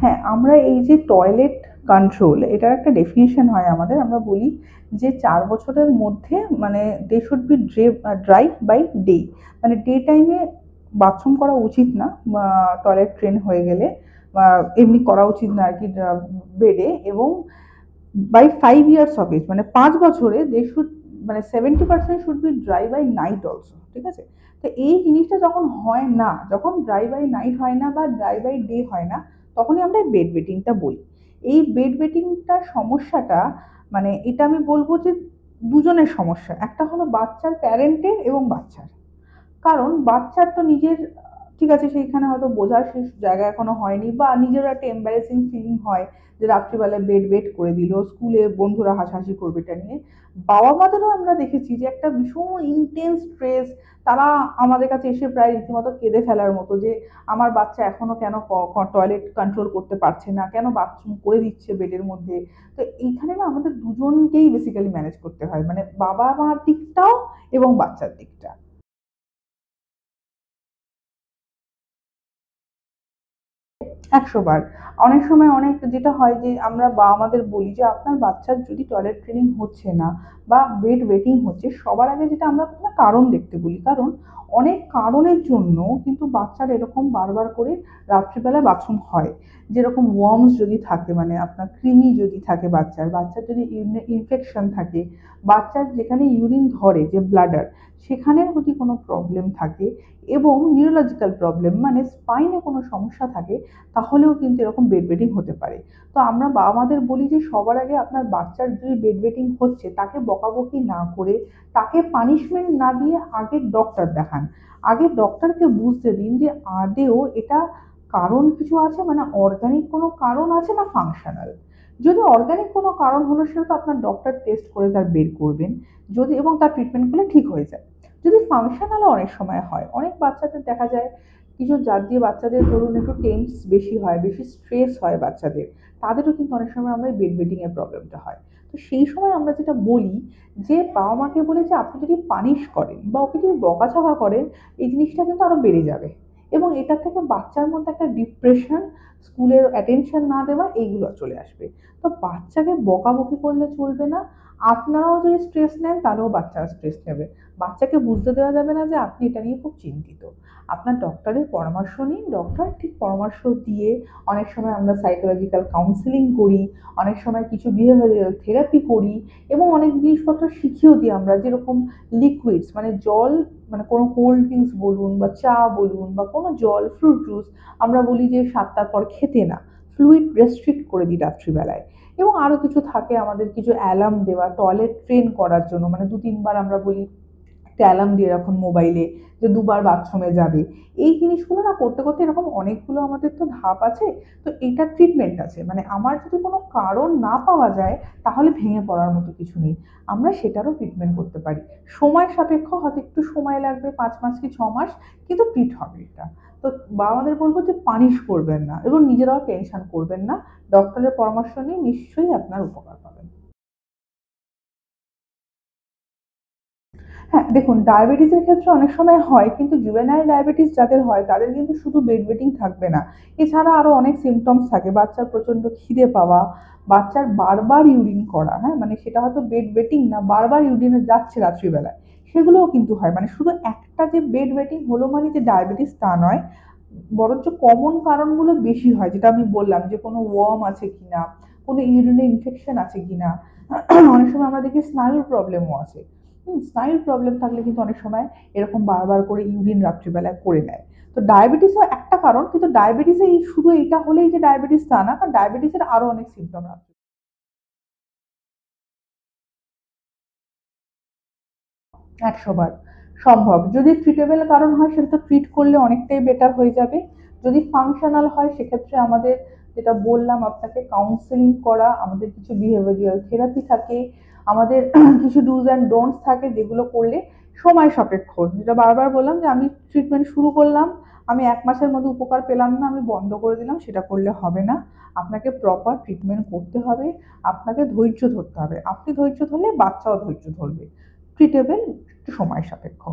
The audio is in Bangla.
হ্যাঁ, আমরা এই যে টয়লেট কন্ট্রোল, এটার একটা ডেফিনিশন হয় আমাদের। আমরা বলি যে ৪ বছরের মধ্যে মানে they should be dry by day. মানে ডে টাইমে বাথরুম করা উচিত না, টয়লেট ট্রেন হয়ে গেলে বা এমনি করা উচিত না আর কি বেডে। এবং বাই 5 ইয়ার্স অফ এজ মানে 5 বছরে দে শুড মানে 70% should be dry by night also, ঠিক আছে? তো এই জিনিসটা যখন হয় না, যখন ড্রাই বাই নাইট হয় না বা ড্রাই বাই ডে হয় না, তখনই আমরা বেড ওয়েটিংটা বলি। এই বেড ওয়েটিংটার সমস্যাটা মানে এটা আমি বলবো যে দুজনের সমস্যা, একটা হলো বাচ্চার প্যারেন্টের এবং বাচ্চার। কারণ বাচ্চার তো নিজের ঠিক আছে, সেইখানে হয়তো বোঝার সেই জায়গা এখনো হয়নি, বা নিজেরও একটা এম্বারেসিং ফিলিং হয় যে রাত্রিবেলায় বেড ওয়েট করে দিল, স্কুলে বন্ধুরা হাসাহাসি করবে এটা নিয়ে। বাবা মাদেরও আমরা দেখেছি যে একটা ভীষণ ইন্টেন্স স্ট্রেস, তারা আমাদের কাছে এসে প্রায় রীতিমতো কেঁদে ফেলার মতো যে আমার বাচ্চা এখনো কেন টয়লেট কন্ট্রোল করতে পারছে না, কেন বাথরুম করে দিচ্ছে বেডের মধ্যে। তো এইখানে না আমাদের দুজনকেই বেসিক্যালি ম্যানেজ করতে হয়, মানে বাবা মার দিকটাও এবং বাচ্চার দিকটা। ১০০ বার। অনেক সময় অনেক যেটা হয় যে আমরা আমাদের বলি যে আপনার বাচ্চার যদি টয়লেট ট্রেনিং হচ্ছে না বা বেড ওয়েটিং হচ্ছে, সবার আগে যেটা আমরা প্রথমে কারণ দেখতে বলি। কারণ অনেক কারণের জন্য কিন্তু বাচ্চার এরকম বারবার করে রাত্রিবেলা বাথরুম হয়। যেরকম ওয়ার্মস যদি থাকে, মানে আপনার কৃমি যদি থাকে বাচ্চার, বাচ্চার যদি ইনফেকশন থাকে, বাচ্চার যেখানে ইউরিন ধরে যে ব্লাডার, সেখানের যদি কোনো প্রবলেম থাকে, এবং নিউরোলজিক্যাল প্রবলেম মানে স্পাইনে কোনো সমস্যা থাকে, তাহলেও কিন্তু এরকম বেড ওয়েটিং হতে পারে। তো আমরা বাবা মাদের বলি যে সবার আগে আপনার বাচ্চার যদি বেড ওয়েটিং হচ্ছে, তাকে বকাবকি না করে, তাকে পানিশমেন্ট না দিয়ে আগে ডক্টর দেখান। আগে ডক্টরকে বুঝতে দিন যে আদেও এটা কারণ কিছু আছে, মানে অর্গানিক কোনো কারণ আছে না ফাংশনাল। যদি অর্গানিক কোনো কারণ হলো, সেটা তো আপনার ডক্টর টেস্ট করে তার বের করবেন, যদি এবং তার ট্রিটমেন্ট করলে ঠিক হয়ে যায়। যদি ফাংশনালও অনেক সময় হয়, অনেক বাচ্চাদের দেখা যায় কিছু জাত দিয়ে বাচ্চাদের ধরুন একটু টেন্স বেশি হয়, বেশি স্ট্রেস হয় বাচ্চাদের, তাদেরও কিন্তু অনেক সময় আমরা বেড ওয়েটিং এর প্রবলেমটা হয়। তো সেই সময় আমরা যেটা বলি যে বাবা মাকে বলে যে আপনি যদি পানিশ করেন বা ওকে যদি বকাঝকা করেন, এই জিনিসটা কিন্তু আরো বেড়ে যাবে, এবং এটা থেকে বাচ্চার মধ্যে একটা ডিপ্রেশন, স্কুলের অ্যাটেনশন না দেওয়া, এইগুলো চলে আসবে। তো বাচ্চাকে বকাবকি করলে চলবে না। আপনারাও যদি স্ট্রেস নেন, তাহলেও বাচ্চারা স্ট্রেস নেবে। বাচ্চাকে বুঝতে দেওয়া যাবে না যে আপনি এটা নিয়ে খুব চিন্তিত। আপনার ডক্টরের পরামর্শ নিন, ডক্টর ঠিক পরামর্শ দিয়ে, অনেক সময় আমরা সাইকোলজিক্যাল কাউন্সেলিং করি, অনেক সময় কিছু বিহেভিয়ারাল থেরাপি করি, এবং অনেক জিনিসপত্র শিখিয়েও দিই আমরা, যেরকম লিকুইডস মানে জল, মানে কোনো কোল্ড ড্রিঙ্কস বলুন বা চা বলুন বা কোনো জল, ফ্রুট জুস, আমরা বলি যে ৭টার পর খেতে না, ফ্লুইড রেস্ট্রিক্ট করে দিই রাত্রিবেলায়। এবং আরও কিছু থাকে আমাদের, কিছু অ্যালার্ম দেওয়া টয়লেট ট্রেন করার জন্য, মানে ২-৩ বার আমরা বলি একটা অ্যালার্ম দিয়ে রাখুন মোবাইলে যে ২ বার বাথরুমে যাবে। এই জিনিসগুলো না করতে করতে এরকম অনেকগুলো আমাদের তো ধাপ আছে। তো এইটার ট্রিটমেন্ট আছে, মানে আমার যদি কোনো কারণ না পাওয়া যায়, তাহলে ভেঙে পড়ার মতো কিছু নেই, আমরা সেটারও ট্রিটমেন্ট করতে পারি। সময় সাপেক্ষ, হয়তো একটু সময় লাগবে, ৫ মাস কি ৬ মাস, কিন্তু ট্রিট হবে এটা। তো বাবা মাদের বলবো যে পানিশ করবেন না এবং নিজেরাও টেনশন করবেন না, ডক্টরের পরামর্শ নিয়ে নিশ্চয়ই আপনার উপকার পাবেন। হ্যাঁ, দেখুন ডায়াবেটিসের ক্ষেত্রে অনেক সময় হয়, কিন্তু জুভেনাইল ডায়াবেটিস যাদের হয় তাদের কিন্তু শুধু বেড ওয়েটিং থাকবে না। এছাড়া আরো অনেক সিম্পটমস থাকে। বাচ্চার প্রচণ্ড খিদে পাওয়া, বাচ্চার বারবার ইউরিন করা, হ্যাঁ? মানে সেটা হয়তো বেড ওয়েটিং না, বারবার ইউরিনে যাচ্ছে রাত্রিবেলায়। সেগুলোও কিন্তু হয়। মানে শুধু একটা যে বেড ওয়েটিং হলো মানে যে ডায়াবেটিস তা নয়। বরঞ্চ কমন কারণগুলো বেশি হয়, যেটা আমি বললাম যে কোনো ওয়ার্ম আছে কিনা, কোনো ইউরিনে ইনফেকশন আছে কিনা। অনেক সময় আমরা দেখি স্নায়ুর প্রবলেমও আছে। স্নায়ুর প্রবলেম থাকলে কিন্তু অনেক সময় এরকম বারবার করে ইউরিন রাত্রিবেলায় করে নেয়। তো ডায়াবেটিসও একটা কারণ, কিন্তু ডায়াবেটিসে এই শুধু এইটা হলেই যে ডায়াবেটিস তা না, কারণ ডায়াবেটিসের আরো অনেক সিমটম আছে। ১০০ বার সম্ভব। যদি ট্রিটেবল কারণ হয়, সেটা তো ট্রিট করলে অনেকটাই বেটার হয়ে যাবে। যদি ফাংশনাল হয়, সেক্ষেত্রে আমাদের যেটা বললাম আপনাকে, কাউন্সেলিং করা, আমাদের কিছু বিহেভিয়ারাল থেরাপি থাকে, আমাদের কিছু ডুজ অ্যান্ড ডোন্টস থাকে, যেগুলো করলে সময় সাপেক্ষ। যেটা বারবার বললাম যে আমি ট্রিটমেন্ট শুরু করলাম, আমি ১ মাসের মধ্যে উপকার পেলাম না, আমি বন্ধ করে দিলাম, সেটা করলে হবে না। আপনাকে প্রপার ট্রিটমেন্ট করতে হবে, আপনাকে ধৈর্য ধরতে হবে। আপনি ধৈর্য ধরলে বাচ্চাও ধৈর্য ধরবে। ট্রিটেবল, একটু সময় সাপেক্ষ।